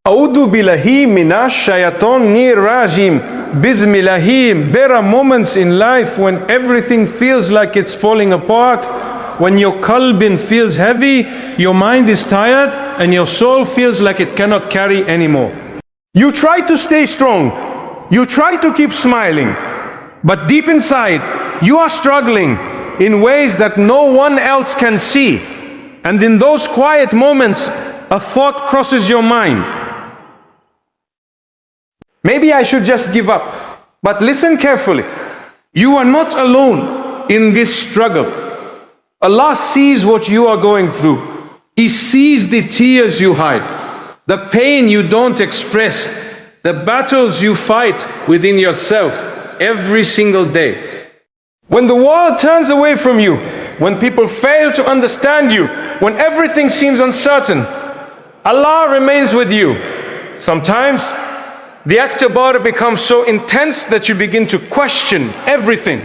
A'udhu billahi minash shaitanir rajim. Bismillahim. There are moments in life when everything feels like it's falling apart, when your qalbin feels heavy, your mind is tired, and your soul feels like it cannot carry anymore. You try to stay strong, you try to keep smiling, but deep inside, you are struggling in ways that no one else can see. And in those quiet moments, a thought crosses your mind. Maybe I should just give up. But listen carefully. You are not alone in this struggle. Allah sees what you are going through. He sees the tears you hide, the pain you don't express, the battles you fight within yourself every single day. When the world turns away from you, when people fail to understand you, when everything seems uncertain, Allah remains with you. Sometimes the akbar becomes so intense that you begin to question everything.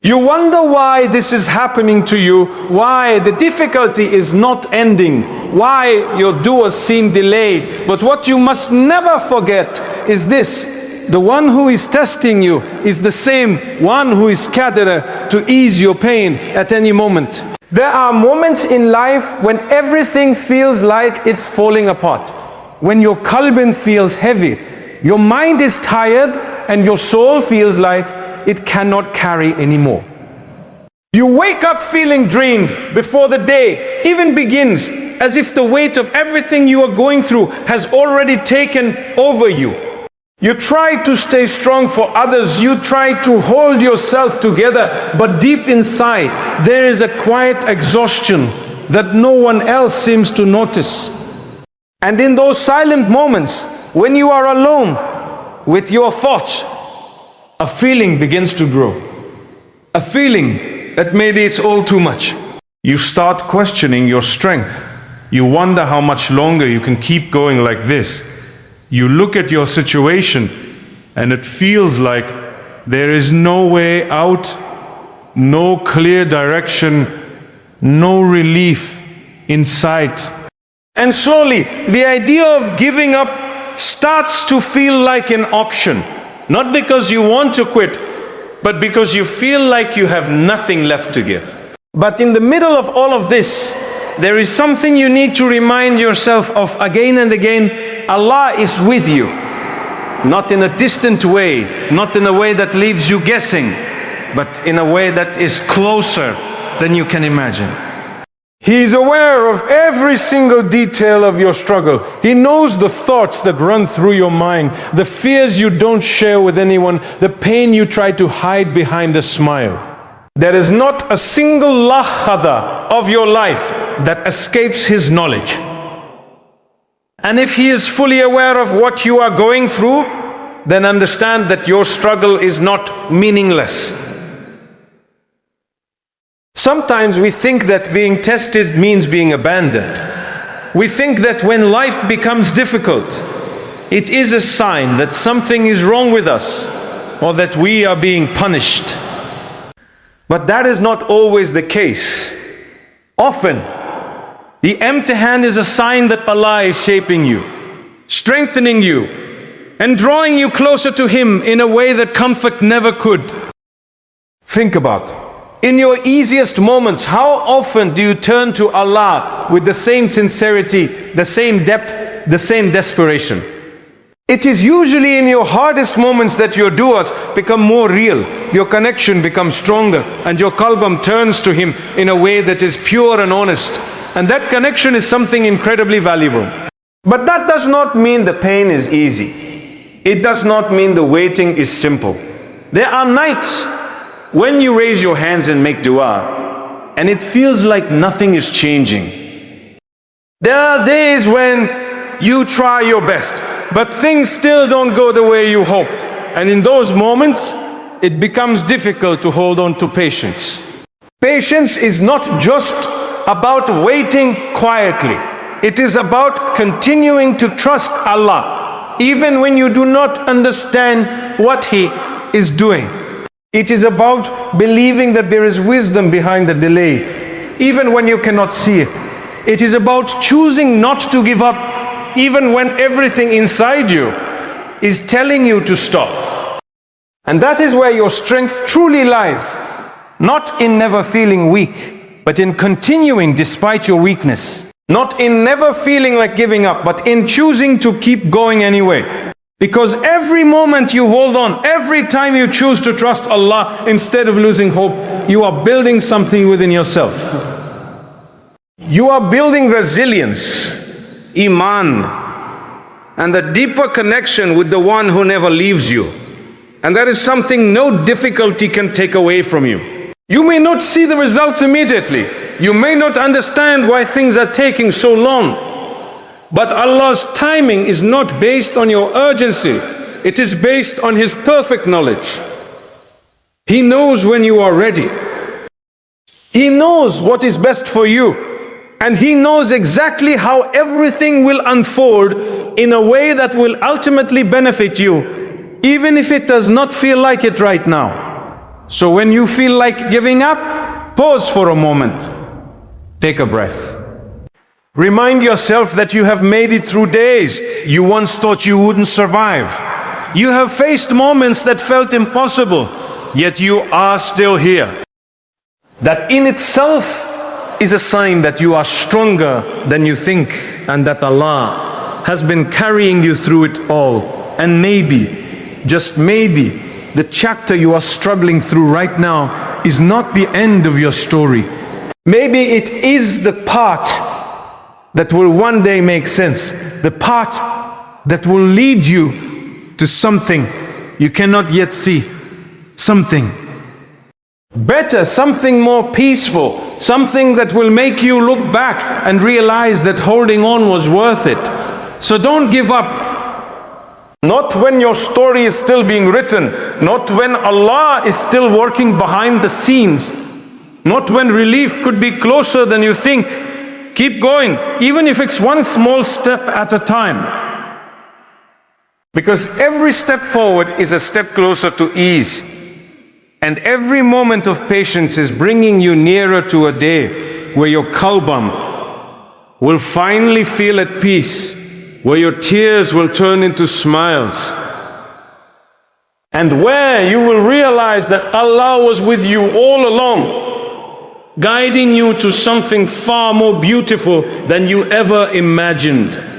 You wonder why this is happening to you, why the difficulty is not ending, why your du'as seem delayed. But what you must never forget is this: the one who is testing you is the same one who is qadir to ease your pain at any moment. There are moments in life when everything feels like it's falling apart. When your qalbin feels heavy, your mind is tired, and your soul feels like it cannot carry anymore. You wake up feeling drained before the day even begins, as if the weight of everything you are going through has already taken over you. You try to stay strong for others, you try to hold yourself together, but deep inside there is a quiet exhaustion that no one else seems to notice. And in those silent moments, when you are alone with your thoughts, a feeling begins to grow. A feeling that maybe it's all too much. You start questioning your strength. You wonder how much longer you can keep going like this. You look at your situation and it feels like there is no way out, no clear direction, no relief in sight. And slowly, the idea of giving up starts to feel like an option. Not because you want to quit, but because you feel like you have nothing left to give. But in the middle of all of this, there is something you need to remind yourself of again and again. Allah is with you. Not in a distant way, not in a way that leaves you guessing, but in a way that is closer than you can imagine. He is aware of every single detail of your struggle. He knows the thoughts that run through your mind, the fears you don't share with anyone, the pain you try to hide behind a smile. There is not a single lahada of your life that escapes His knowledge. And if He is fully aware of what you are going through, then understand that your struggle is not meaningless. Sometimes we think that being tested means being abandoned. We think that when life becomes difficult, it is a sign that something is wrong with us or that we are being punished. But that is not always the case. Often, the empty hand is a sign that Allah is shaping you, strengthening you, and drawing you closer to Him in a way that comfort never could. Think about it. In your easiest moments, how often do you turn to Allah with the same sincerity, the same depth, the same desperation? It is usually in your hardest moments that your du'as become more real, your connection becomes stronger, and your qalbam turns to Him in a way that is pure and honest. And that connection is something incredibly valuable. But that does not mean the pain is easy. It does not mean the waiting is simple. There are nights when you raise your hands and make dua, and it feels like nothing is changing. There are days when you try your best, but things still don't go the way you hoped. And in those moments, it becomes difficult to hold on to patience. Patience is not just about waiting quietly. It is about continuing to trust Allah. even when you do not understand what He is doing. It is about believing that there is wisdom behind the delay, even when you cannot see it. It is about choosing not to give up, even when everything inside you is telling you to stop. And that is where your strength truly lies, not in never feeling weak, but in continuing despite your weakness. Not in never feeling like giving up, but in choosing to keep going anyway. Because every moment you hold on, every time you choose to trust Allah instead of losing hope, you are building something within yourself. You are building resilience, iman, and the deeper connection with the one who never leaves you. And that is something no difficulty can take away from you. You may not see the results immediately. You may not understand why things are taking so long. But Allah's timing is not based on your urgency. It is based on His perfect knowledge. He knows when you are ready. He knows what is best for you. And He knows exactly how everything will unfold in a way that will ultimately benefit you, even if it does not feel like it right now. So when you feel like giving up, pause for a moment. Take a breath. Remind yourself that you have made it through days you once thought you wouldn't survive. You have faced moments that felt impossible, yet you are still here. That in itself is a sign that you are stronger than you think, and that Allah has been carrying you through it all. And maybe, just maybe, the chapter you are struggling through right now is not the end of your story. Maybe it is the part that will one day make sense, the part that will lead you to something you cannot yet see, something better, something more peaceful, something that will make you look back and realize that holding on was worth it. So don't give up. Not when your story is still being written, not when Allah is still working behind the scenes, not when relief could be closer than you think. Keep going, even if it's one small step at a time. Because every step forward is a step closer to ease. And every moment of patience is bringing you nearer to a day where your qalbam will finally feel at peace, where your tears will turn into smiles, and where you will realize that Allah was with you all along, guiding you to something far more beautiful than you ever imagined.